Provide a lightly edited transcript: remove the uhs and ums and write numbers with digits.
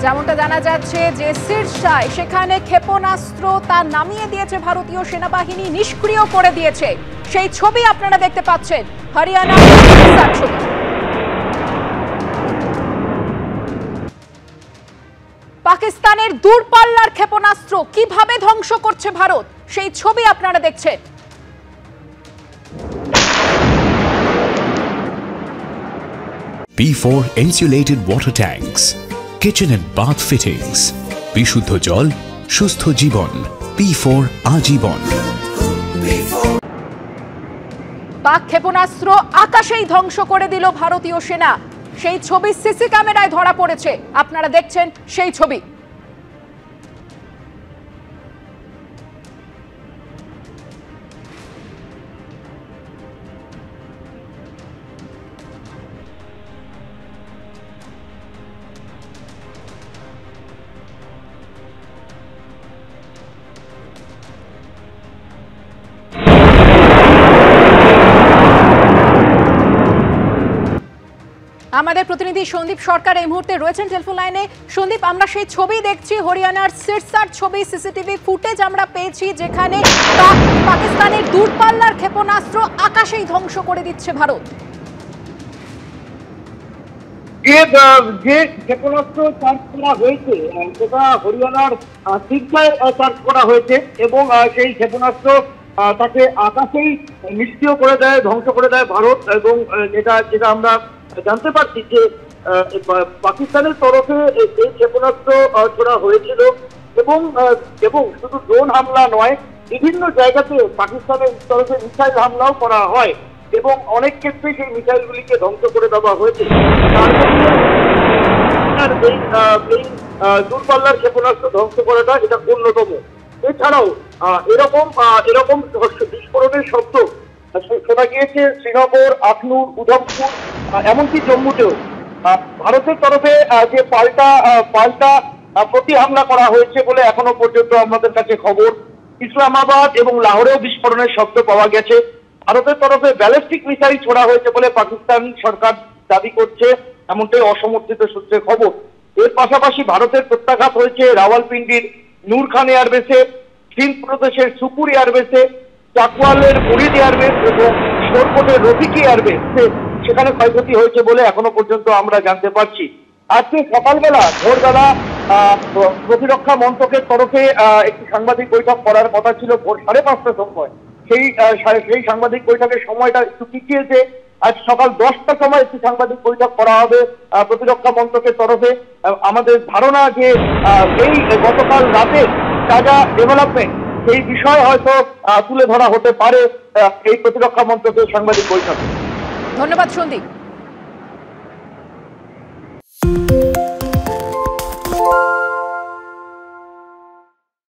যেমনটা জানা যাচ্ছে যে সিরসায় সেখানে ক্ষেপণাস্ত্র তা নামিয়ে দিয়েছে ভারতীয় সেনাবাহিনী, নিষ্ক্রিয় করে দিয়েছে। সেই ছবি আপনারা দেখতে পাচ্ছেন, হরিয়ানার ছবি। পাকিস্তানের দূরপাল্লার ক্ষেপণাস্ত্র কিভাবে ধ্বংস করছে ভারত, সেই ছবি আপনারা দেখছেন। P4 insulated water tanks, kitchen and bath fittings, বিশুদ্ধ জল, সুস্থ জীবন, P4 আজীবন। পাক ক্ষেপণাস্ত্র আকাশেই ধ্বংস করে দিল ভারতীয় সেনা, সেই ছবি সিসি ক্যামেরায় ধরা পড়েছে, আপনারা দেখছেন সেই ছবি। আমাদের প্রতিনিধি সন্দীপ সরকার এই মুহূর্তে রয়েছেন টেলিফোন লাইনে। সন্দীপ, আমরা সেই ছবি দেখছি, হরিয়ানার সিরসার ছবি, সিসিটিভি ফুটেজ আমরা পেয়েছি, যেখানে পাকিস্তানের দূরপাল্লার ক্ষেপণাস্ত্র আকাশেই ধ্বংস করে দিচ্ছে ভারত। যে ক্ষেপণাস্ত্র চার্জ করা হয়েছে সেটা হরিয়ানার সিরসায় চার্জ করা হয়েছে এবং সেই ক্ষেপণাস্ত্র তাকে আকাশেই নিষ্ক্রিয় করে দেয়, ধ্বংস করে দেয় ভারত। এবং যেটা আমরা জানতে পারছি যে পাকিস্তানের তরফে এই ক্ষেপণাস্ত্র ছোড়া হয়েছিল এবং শুধু ড্রোন হামলা নয়, বিভিন্ন জায়গাতে পাকিস্তানের তরফে মিসাইল হামলাও করা হয় এবং অনেক ক্ষেত্রে সেই মিসাইলগুলিকে ধ্বংস করে দেওয়া হয়েছে। এই দূরপাল্লার ক্ষেপণাস্ত্র ধ্বংস করাটা এটা অন্যতম। এছাড়াও এরকম বিস্ফোরণের শব্দ শোনা গিয়েছে শ্রীনগর, আখনুর, উধমপুর, এমনকি জম্মুতেও। ভারতের তরফে যে পাল্টা প্রতি হামলা করা হয়েছে বলে এখনো পর্যন্ত আমাদের কাছে খবর। ইসলামাবাদ এবং লাহোরেও বিস্ফোরণের শব্দ পাওয়া গেছে। ভারতের তরফে ব্যালিস্টিক মিসাইল ছোড়া হয়েছে বলে পাকিস্তান সরকার দাবি করছে, এমনটাই অসমর্থিত সূত্রে খবর। এর পাশাপাশি ভারতের প্রত্যাঘাত হয়েছে রাওয়ালপিন্ডির নূর খান এয়ারবেসে, সিন্ধ প্রদেশের সুপুর এয়ারবেসে, চাকওয়ালের মুরিদ এয়ারবেস এবং শোরকোটের রফিকি এয়ারবেস, সেখানে ক্ষয়ক্ষতি হয়েছে বলে এখনো পর্যন্ত আমরা জানতে পারছি। আজকে সকালবেলা ভোরবেলা প্রতিরক্ষা মন্ত্রকের তরফে একটি সাংবাদিক বৈঠক করার কথা ছিল ভোর 5:30টার সময়। সেই সাংবাদিক বৈঠকের সময়টা একটু পিছিয়েছে। আজ সকাল 10টার সময় একটি সাংবাদিক বৈঠক করা হবে প্রতিরক্ষা মন্ত্রকের তরফে। আমাদের ধারণা যে এই গতকাল রাতে যা ডেভেলপমেন্ট, সেই বিষয় হয়তো তুলে ধরা হতে পারে এই প্রতিরক্ষা মন্ত্রকের সাংবাদিক বৈঠকে। ধন্যবাদ সন্দীপ।